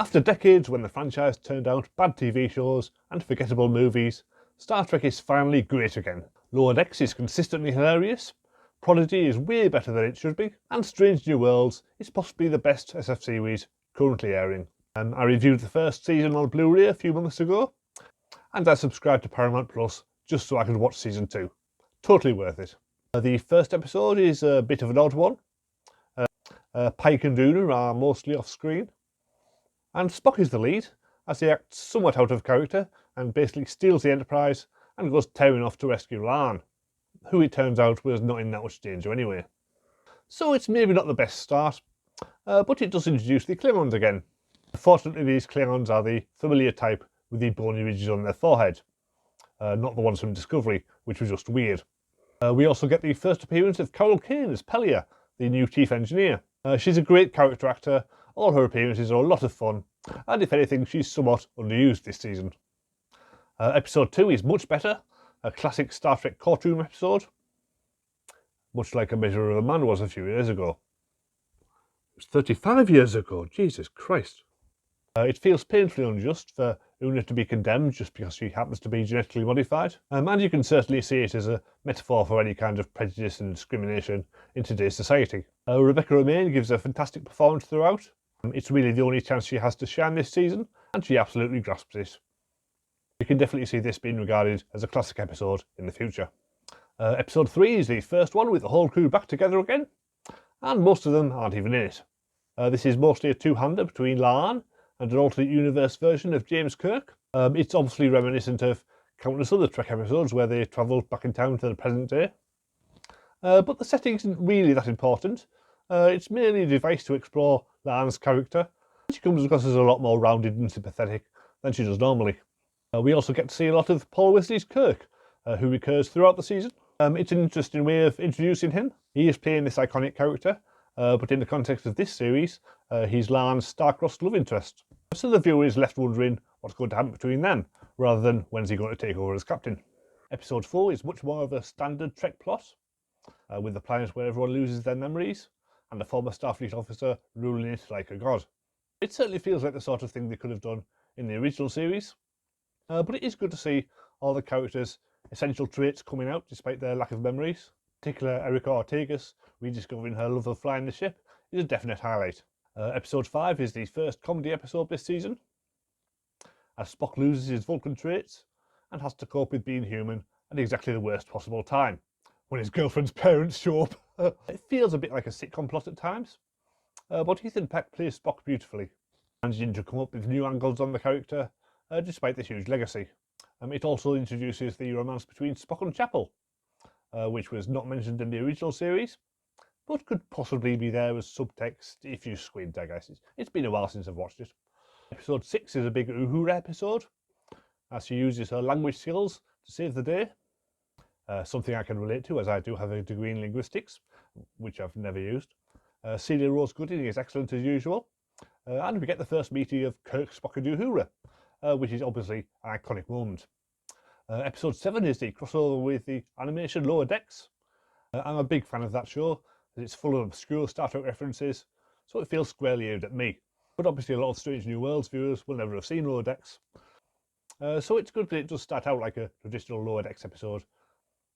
After decades when the franchise turned out bad TV shows and forgettable movies, Star Trek is finally great again. Lower Decks is consistently hilarious, Prodigy is way better than it should be, and Strange New Worlds is possibly the best SF series currently airing. I reviewed the first season on Blu-ray a few months ago, and I subscribed to Paramount Plus just so I could watch season 2. Totally worth it. The first episode is a bit of an odd one. Pike and Una are mostly off screen, and Spock is the lead, as he acts somewhat out of character and basically steals the Enterprise and goes tearing off to rescue La'an, who it turns out was not in that much danger anyway. So it's maybe not the best start, but it does introduce the Klingons again. Fortunately, these Klingons are the familiar type with the bony ridges on their forehead, not the ones from Discovery, which was just weird. We also get the first appearance of Carol Kane as Pelia, the new chief engineer. She's a great character actor, all her appearances are a lot of fun, and if anything, she's somewhat underused this season. Episode 2 is much better, a classic Star Trek courtroom episode, much like A Measure of a Man was a few years ago. It was 35 years ago, Jesus Christ. It feels painfully unjust for Una to be condemned just because she happens to be genetically modified, and you can certainly see it as a metaphor for any kind of prejudice and discrimination in today's society. Rebecca Romijn gives a fantastic performance throughout. It's really the only chance she has to shine this season, and she absolutely grasps it. You can definitely see this being regarded as a classic episode in the future. Episode 3 is the first one with the whole crew back together again, and most of them aren't even in it. This is mostly a two-hander between La'an and an alternate universe version of James Kirk. It's obviously reminiscent of countless other Trek episodes where they travel back in time to the present day. But the setting isn't really that important. It's merely a device to explore La'an's character. She comes across as a lot more rounded and sympathetic than she does normally. We also get to see a lot of Paul Wesley's Kirk, who recurs throughout the season. It's an interesting way of introducing him. He is playing this iconic character, but in the context of this series, he's La'an's star-crossed love interest. So the viewer is left wondering what's going to happen between them, rather than when's he going to take over as captain. Episode 4 is much more of a standard Trek plot, with the planet where everyone loses their memories, and a former Starfleet officer ruling it like a god. It certainly feels like the sort of thing they could have done in the original series, but it is good to see all the characters' essential traits coming out despite their lack of memories. In particular, Erica Ortegas rediscovering her love of flying the ship is a definite highlight. Episode 5 is the first comedy episode this season, as Spock loses his Vulcan traits and has to cope with being human at exactly the worst possible time, when his girlfriend's parents show up. It feels a bit like a sitcom plot at times, but Ethan Peck plays Spock beautifully, managing to come up with new angles on the character despite this huge legacy. It also introduces the romance between Spock and Chapel, which was not mentioned in the original series, but could possibly be there as subtext if you squint, I guess. It's been a while since I've watched it. Episode 6 is a big Uhura episode, as she uses her language skills to save the day. Something I can relate to, as I do have a degree in linguistics, which I've never used. Celia Rose Gooding is excellent as usual, and we get the first meeting of Kirk, Spock and Uhura, which is obviously an iconic moment. Episode 7 is the crossover with the animation Lower Decks. I'm a big fan of that show, as it's full of obscure Star Trek references, so it feels squarely aimed at me. But obviously a lot of Strange New Worlds viewers will never have seen Lower Decks, so it's good that it does start out like a traditional Lower Decks episode,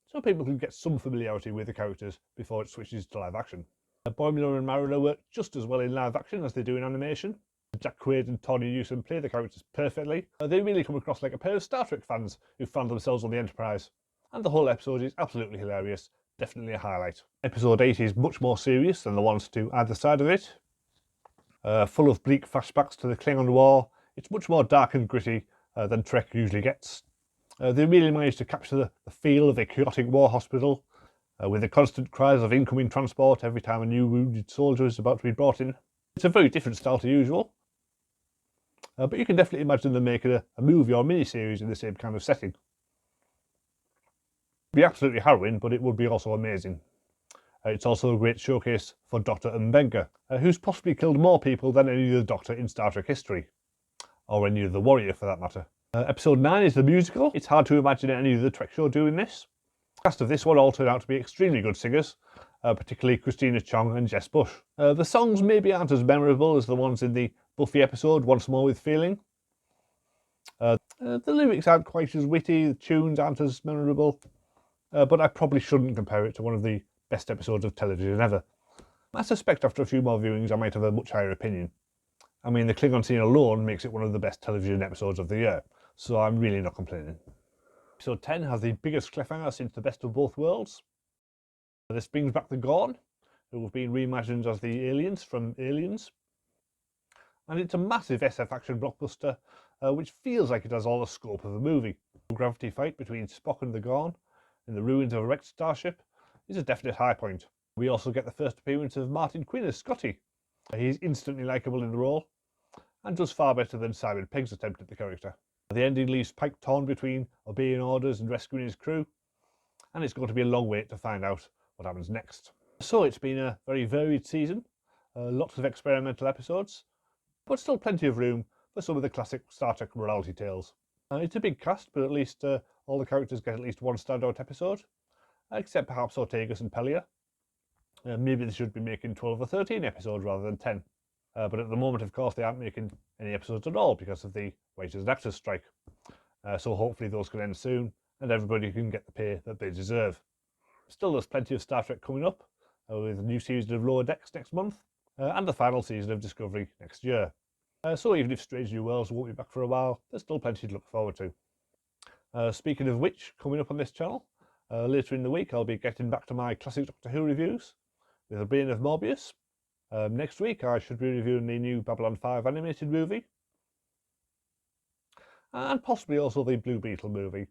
so people can get some familiarity with the characters before it switches to live action. Boimler and Mariner work just as well in live action as they do in animation. Jack Quaid and Tawny Newsom play the characters perfectly. They really come across like a pair of Star Trek fans who found themselves on the Enterprise, and the whole episode is absolutely hilarious, definitely a highlight. Episode 8 is much more serious than the ones to either side of it. Full of bleak flashbacks to the Klingon War, it's much more dark and gritty than Trek usually gets. They really managed to capture the feel of a chaotic war hospital, with the constant cries of incoming transport every time a new wounded soldier is about to be brought in. It's a very different style to usual, but you can definitely imagine them making a movie or mini-series in the same kind of setting. It'd be absolutely harrowing, but it would be also amazing. It's also a great showcase for Dr. M'Benga, who's possibly killed more people than any other Doctor in Star Trek history, or any other Warrior for that matter. Episode 9 is the musical. It's hard to imagine any other Trek show doing this. The cast of this one all turned out to be extremely good singers, particularly Christina Chong and Jess Bush. The songs maybe aren't as memorable as the ones in the Buffy episode, Once More with Feeling. The lyrics aren't quite as witty, the tunes aren't as memorable, but I probably shouldn't compare it to one of the best episodes of television ever. I suspect after a few more viewings I might have a much higher opinion. I mean, the Klingon scene alone makes it one of the best television episodes of the year, so I'm really not complaining. Episode 10 has the biggest cliffhanger since The Best of Both Worlds. This brings back the Gorn, who have been reimagined as the aliens from Aliens. And it's a massive SF action blockbuster, which feels like it has all the scope of a movie. The gravity fight between Spock and the Gorn in the ruins of a wrecked starship is a definite high point. We also get the first appearance of Martin Quinn as Scotty. He's instantly likeable in the role, and does far better than Simon Pegg's attempt at the character. The ending leaves Pike torn between obeying orders and rescuing his crew, and it's going to be a long wait to find out what happens next. So it's been a very varied season, lots of experimental episodes, but still plenty of room for some of the classic Star Trek morality tales. It's a big cast, but at least all the characters get at least one standout episode, except perhaps Ortegas and Pelia. Maybe they should be making 12 or 13 episodes rather than 10. But at the moment, of course, they aren't making any episodes at all because of the waiters and actors strike. So hopefully those can end soon and everybody can get the pay that they deserve. Still, there's plenty of Star Trek coming up, with a new season of Lower Decks next month, and the final season of Discovery next year. So even if Strange New Worlds won't be back for a while, there's still plenty to look forward to. Speaking of which, coming up on this channel, later in the week I'll be getting back to my classic Doctor Who reviews with The Brain of Morbius. Next week I should be reviewing the new Babylon 5 animated movie, and possibly also the Blue Beetle movie.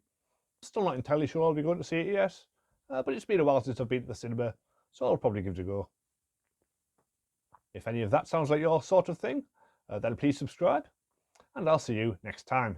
Still not entirely sure I'll be going to see it yet, but it's been a while since I've been to the cinema, so I'll probably give it a go. If any of that sounds like your sort of thing, then please subscribe, and I'll see you next time.